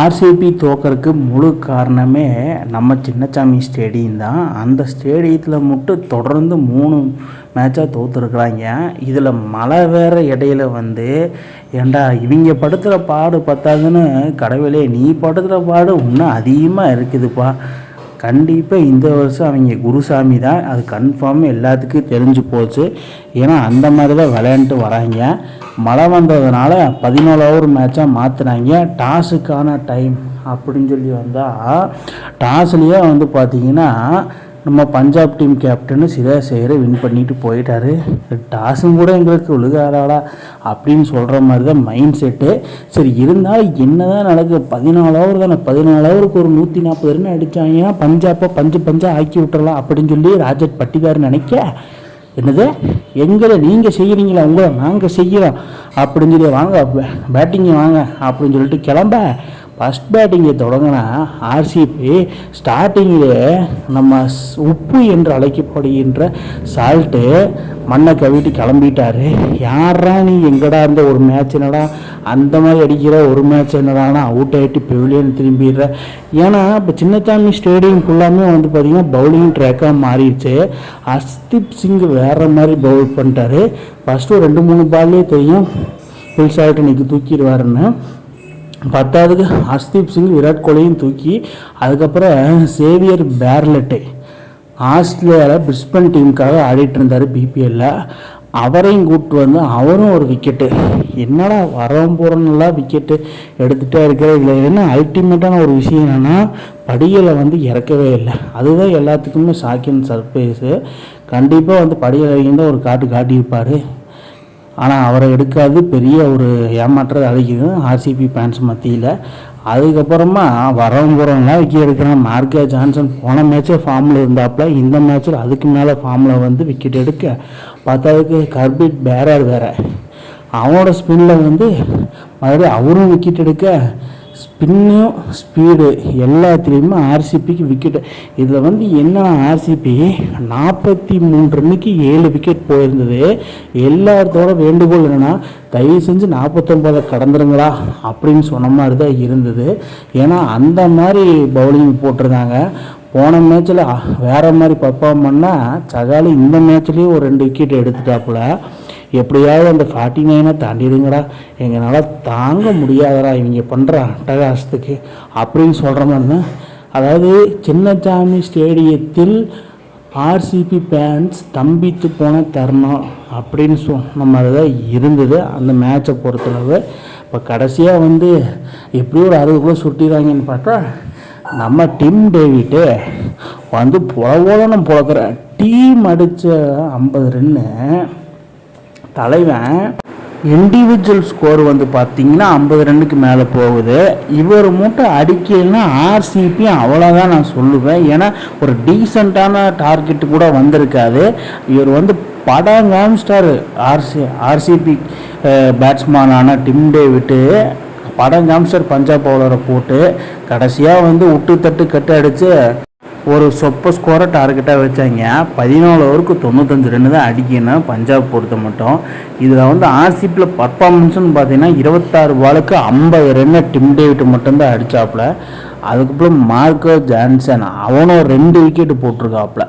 RCB தோக்கறதுக்கு முழு காரணமே நம்ம சின்னசாமி ஸ்டேடியம் தான். அந்த ஸ்டேடியத்தில் மட்டும் தொடர்ந்து 3 மேட்சாக தோற்றுருக்குறாங்க. இதில் மழை வேறு இடையில ஏண்டா இவங்க படுத்துகிற பாடு பத்தாதுன்னு கடவுளே நீ படுத்துகிற பாடு இன்னும் அதிகமாக இருக்குதுப்பா. கண்டிப்பாக இந்த வருஷம் அவங்க குருசாமி தான், அது கன்ஃபார்ம் எல்லாத்துக்கும் தெரிஞ்சு போச்சு. ஏன்னா அந்த மாதிரி தான் விளையாண்டுட்டு வராங்க. மழை வந்ததுனால 17 ஓவர் மேட்சாக மாற்றினாங்க. டாஸுக்கான டைம் அப்படின்னு சொல்லி வந்தால் டாஸ்லேயே பார்த்திங்கன்னா நம்ம Punjab team captain Siraj Iyer win பண்ணிட்டு போயிட்டாரு. டாஸும் கூட எங்களுக்கு ஒழுகாதாடா அப்படின்னு சொல்கிற மாதிரி தான் மைண்ட் செட்டு. சரி இருந்தாலும் என்ன தான் நடக்குது, 14 ஓவர் தானே, 14 ஓவருக்கு ஒரு 140 ரன் அடித்தாங்கன்னா பஞ்சாப்பை பஞ்சாக ஆக்கி விட்டுறலாம் அப்படின்னு சொல்லி ராஜத் பட்டிதார் நினைக்க, என்னது எங்களை நீங்கள் செய்கிறீங்களா, உங்களை நாங்கள் செய்கிறோம் அப்படின்னு சொல்லி வாங்க பேட்டிங்கை வாங்க அப்படின்னு சொல்லிட்டு கிளம்ப ஃபஸ்ட் பேட்டிங்கை தொடங்கினா ஆர்சிபி ஸ்டார்டிங்கில் நம்ம உப்பு என்று அழைக்கப்படுகின்ற சால்ட்டு மண்ணை கவிட்டு கிளம்பிட்டாரு. யாரா நீ எங்கடா இருந்த ஒரு மேட்ச் என்னடா அந்த மாதிரி அடிக்கிற, ஒரு மேட்ச் என்னடானா அவுட் ஆகிட்டு பெவிலியன் திரும்பிடுற. ஏன்னா இப்போ சின்னசாமி ஸ்டேடியம் ஃபுல்லாமே பார்த்திங்கன்னா பவுலிங் ட்ராக்காக மாறிடுச்சு. ஹர்ஷ்தீப் சிங் வேறு மாதிரி பவுல் பண்ணிட்டாரு. ஃபஸ்ட்டு ஒரு 2-3 பால்லே தெரியும் ஃபுல் சால்ட்டு இன்றைக்கி தூக்கிடுவாருன்னு. 10வது ஹர்ஷ்தீப் சிங் விராட் கோலியும் தூக்கி, அதுக்கப்புறம் சேவியர் பேர்லெட்டு ஆஸ்திரேலியாவில் பிரிஸ்பன் டீமுக்காக ஆடிட்டு இருந்தார் பிபிஎல்ல, அவரையும் கூப்பிட்டு அவரும் ஒரு விக்கெட்டு. என்னடா வரவும் போகிறோன்னெல்லாம் விக்கெட்டு எடுத்துகிட்டே இருக்கிற இல்லை. என்ன அல்டிமேட்டான ஒரு விஷயம் என்னென்னா படிகளை இறக்கவே இல்லை. அதுதான் எல்லாத்துக்குமே ஷாக்கிங் சர்ப்ரைஸு. கண்டிப்பாக படிகளை இறங்கியிருந்தால் ஒரு காட்டியிருப்பார். ஆனால் அவரை எடுக்காது பெரிய ஒரு ஏமாற்றத்தை அழைக்குது ஆர்சிபி ஃபேன்ஸ் மத்தியில். அதுக்கப்புறமா வரவும் போகிறவங்களாம் விக்கெட் எடுக்கிறான். மார்க்கே ஜான்சன் போன மேட்சே ஃபார்மில் இருந்தாப்புல, இந்த மேட்ச்சில் அதுக்கு மேலே ஃபார்மில் விக்கெட் எடுக்க. 10வது கர்பிட் பேரர் வேறு, அவனோட ஸ்பின்னில் மறுபடியும் அவரும் விக்கெட் எடுக்க. ஸ்பின்னும் ஸ்பீடு எல்லாத்துலேயுமே ஆர்சிபிக்கு விக்கெட்டு. இதில் என்ன ஆர்சிபி 43 ரன்னுக்கு 7 விக்கெட் போயிருந்தது. எல்லாத்தோட வேண்டுகோள் என்னென்னா தயவு செஞ்சு 49 கடந்துருங்களா அப்படின்னு சொன்ன மாதிரி தான் இருந்தது. ஏன்னா அந்த மாதிரி பவுலிங் போட்டிருந்தாங்க. போன மேட்ச்சில் வேறு மாதிரி பர்ஃபார்ம் பண்ணால் சகாலி இந்த மேட்ச்லேயும் ஒரு 2 விக்கெட் எடுத்துட்டாப்புல. எப்படியாவது அந்த 49 தாண்டிடுங்கடா, எங்களால் தாங்க முடியாதடா இவங்க பண்ணுற அட்டகாசத்துக்கு அப்படின்னு சொல்கிற மாதிரி தான். அதாவது சின்னசாமி ஸ்டேடியத்தில் ஆர்சிபி ஃபேன்ஸ் தம்பித்து போன தருணம் அப்படின்னு சொன்ன மாதிரி தான் இருந்தது அந்த மேட்சை பொறுத்தளவு. இப்போ கடைசியாக எப்படியும் ஒரு 60 கூட சுட்டிடுறாங்கன்னு பார்த்தா நம்ம டிம் டேவிட்டு புலவோலன்னு புழக்கிற டீம் அடித்த 50 ரன்னு தலைவன் இண்டிவிஜுவல் ஸ்கோர் பார்த்திங்கன்னா 50 ரன்னுக்கு மேலே போகுது. இவர் மட்டும் அடிக்கலைன்னா ஆர்சிபி அவ்வளோதான் நான் சொல்லுவேன். ஏன்னா ஒரு டீசெண்டான டார்கெட்டு கூட வந்திருக்காது. இவர் படங்காம்ஸ்டார் ஆர்சிபி பேட்ஸ்மேனான டிம் டேவிட்டு படங்காம்ஸ்டர் பஞ்சாப் பவுலரை போட்டு கடைசியாக விட்டு தட்டு கட்டு அடித்து ஒரு சொப்ப ஸ்கோரை டார்கெட்டாக வச்சாங்க. 14 ஓவருக்கு 95 ரன்னு தான் அடிக்கணும் பஞ்சாப் பொறுத்த மட்டும். இதில் ஆர்சிபியில் பர்ஃபார்மன்ஸ்னு பார்த்தீங்கன்னா 26 பாலுக்கு 50 ரன்னு டிம் டேவிட் மட்டும்தான் அடித்தாப்புல. அதுக்கப்புறம் மார்க்கோ ஜான்சன் அவனும் 2 விக்கெட்டு போட்டிருக்காப்புல.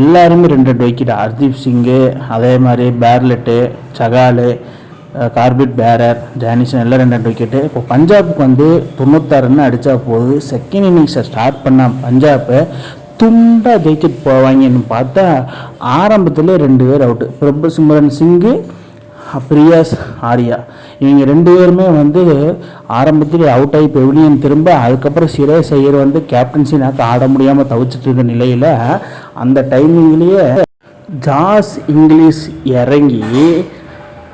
எல்லாருமே 2 விக்கெட்டு. ஹர்தீப் சிங்கு, அதே மாதிரி பேர்லெட்டு, சகாலு, கார்பிட் பேரர், ஜானிசன் எல்லாம் 2 விக்கெட்டு. இப்போ பஞ்சாப்புக்கு 96 ரன் அடித்தா போகுது. செகண்ட் இன்னிங்ஸை ஸ்டார்ட் பண்ண பஞ்சாப்பை துண்டாக ஜெயிச்சுட்டு போவாங்கன்னு பார்த்தா ஆரம்பத்தில் 2 பேர் அவுட்டு. பிரபு சிம்ரன் சிங்கு, பிரியாஸ் ஆரியா, இவங்க 2 பேருமே ஆரம்பத்தில் அவுட் ஆகி பெவிலியன் திரும்ப. அதுக்கப்புறம் சிராஜ் ஐயர் கேப்டன்சினாக்க ஆட முடியாமல் தவிச்சிட்டு இருந்த நிலையில் அந்த டைமிங்லேயே ஜாஸ் இங்கிலீஷ் இறங்கி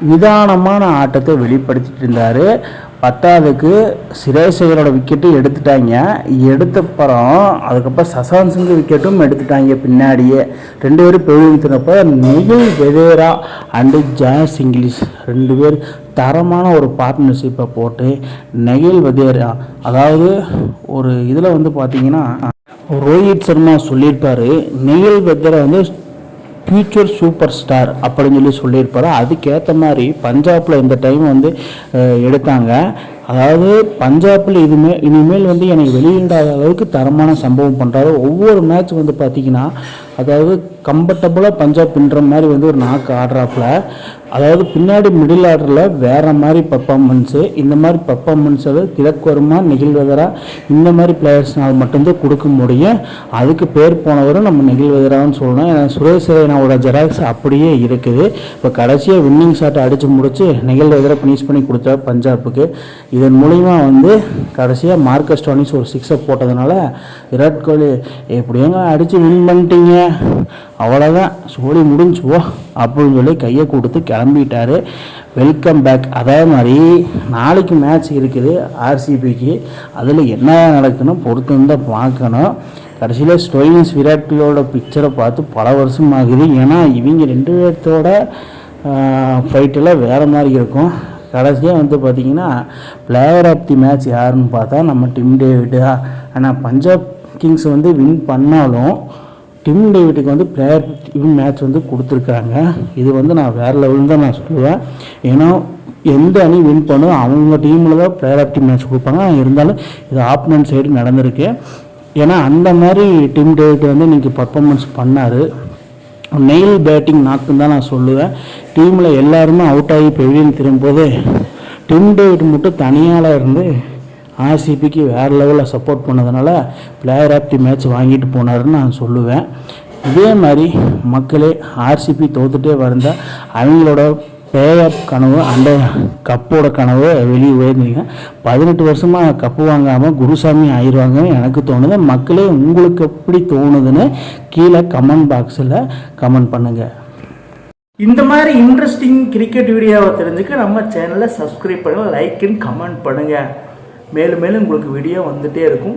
நிதானமான ஆட்டத்தை வெளிப்படுத்திட்டு இருந்தார். 10வதுக்கு சிராஜ் ஐயரோட விக்கெட்டு எடுத்துட்டாங்க. எடுத்தப்புறம் அதுக்கப்புறம் சசாந்த் சிங் விக்கெட்டும் எடுத்துட்டாங்க பின்னாடியே. 2 பேரும் பெருந்தப்போ நெகில் வெதேரா அண்டு ஜாஸ் இங்கிலீஷ் 2 பேர் தரமான ஒரு பார்ட்னர்ஷிப்பை போட்டு நெகில் வெதேரா, அதாவது ஒரு இதில் பார்த்திங்கன்னா ரோஹித் சர்மா சொல்லியிருப்பார் நெகில் வெதேரா ஃபியூச்சர் சூப்பர் ஸ்டார் அப்படின்னு சொல்லியிருப்பார். அதுக்கேற்ற மாதிரி பஞ்சாபில் இந்த டைம் எடுத்தாங்க. அதாவது பஞ்சாபில் இனிமேல் வந்து எனக்கு வெளியிடாத அளவுக்கு தரமான சம்பவம் பண்ணுறாரு. ஒவ்வொரு மேட்ச் வந்து பார்த்திங்கன்னா அதாவது கம்ஃபர்டபுளாக பஞ்சாப் பின்னுற மாதிரி வந்து ஒரு நாக்கு ஆடுறாப்புல. அதாவது பின்னாடி மிடில் ஆர்டரில் வேறு மாதிரி பர்ஃபார்மன்ஸு, இந்த மாதிரி பர்ஃபார்மன்ஸ் அதாவது திலக் வர்மா, நிகில் வெதரா இந்த மாதிரி பிளேயர்ஸ்னால் மட்டும்தான் கொடுக்க முடியும். அதுக்கு பேர் போனவரும் நம்ம நிகில் வெதரான்னு சொல்லணும். ஏன்னா சுரேஷ் ரெய்னாவோட ஜெராக்ஸ் அப்படியே இருக்குது. இப்போ கடைசியாக வின்னிங் ஷாட்டை அடித்து முடித்து நிகில் வெதரா ஃபினிஷ் பண்ணி கொடுத்தா பஞ்சாப்புக்கு. இதன் மூலிமா வந்து கடைசியாக மார்க்கஸ் ஸ்டோனிஸ் ஒரு 6 போட்டதுனால விராட் கோலி எப்படியோங்க அடித்து வின் பண்ணிட்டீங்க, அவ்வளோதான் சோழி முடிஞ்சுவோ அப்படின்னு சொல்லி கையை கொடுத்து கிளம்பிட்டார். Welcome back. அதே மாதிரி நாளைக்கு மேட்ச் இருக்குது ஆர்சிபிக்கு. அதில் என்ன நடக்குன்னு பொறுத்து தான் பார்க்கணும். கடைசியில் ஸ்டோயினிஸ் விராட்டோட பிக்சரை பார்த்து பல வருஷம் ஆகுது. ஏன்னா இவங்க 2 பேர்த்தோட ஃபைட்டெல்லாம் வேறு மாதிரி இருக்கும். கடைசியாக வந்து பார்த்திங்கன்னா பிளேயர் ஆஃப் தி மேட்ச் யாருன்னு பார்த்தா நம்ம டிம் டேவிட். ஆனால் பஞ்சாப் கிங்ஸ் வந்து வின் பண்ணாலும் டிம் டேவிட்டுக்கு வந்து பிளேயர் மேட்ச் வந்து கொடுத்துருக்காங்க. இது வந்து நான் வேறு லெவலில் தான் நான் சொல்லுவேன். ஏன்னா எந்த அணி வின் பண்ணும் அவங்க டீமில் தான் பிளேயர் ஆஃப் தி மேட்ச் கொடுப்பாங்க. இருந்தாலும் இது ஆப்போனன்ட் சைடு நடந்திருக்கு. ஏன்னா அந்த மாதிரி டிம் டேவிட் வந்து இன்றைக்கி பர்ஃபார்மன்ஸ் பண்ணார். நெயில் பேட்டிங் நாக்குன்னு தான் நான் சொல்லுவேன். டீமில் எல்லாருமே அவுட் ஆகி பெவிலியன் திரும்பும்போது டிம் டேவிட் மட்டும் தனியால் இருந்து ஆர்சிபிக்கு வேறு லெவலில் சப்போர்ட் பண்ணதுனால பிளேயர் ஆஃப் தி மேட்ச் வாங்கிட்டு போனாருன்னு நான் சொல்லுவேன். இதே மாதிரி மக்களே ஆர்சிபி தோத்துட்டே வந்தால் அவங்களோட பிளே ஆஃப் கனவு அந்த கப்போட கனவு வெளியே உயர்ந்தீங்க. 18 வருஷமாக கப்பு வாங்காமல் குருசாமி ஆயிடுவாங்கன்னு எனக்கு தோணுது. மக்களே உங்களுக்கு எப்படி தோணுதுன்னு கீழே கமெண்ட் பாக்ஸில் கமெண்ட் பண்ணுங்கள். இந்த மாதிரி இன்ட்ரெஸ்டிங் கிரிக்கெட் வீடியோவை தெரிஞ்சுக்க நம்ம சேனலை சப்ஸ்கிரைப் பண்ணுங்கள், லைக் அண்ட் கமெண்ட் பண்ணுங்கள். மேலும் மேலும் உங்களுக்கு வீடியோ வந்துகிட்டே இருக்கும்.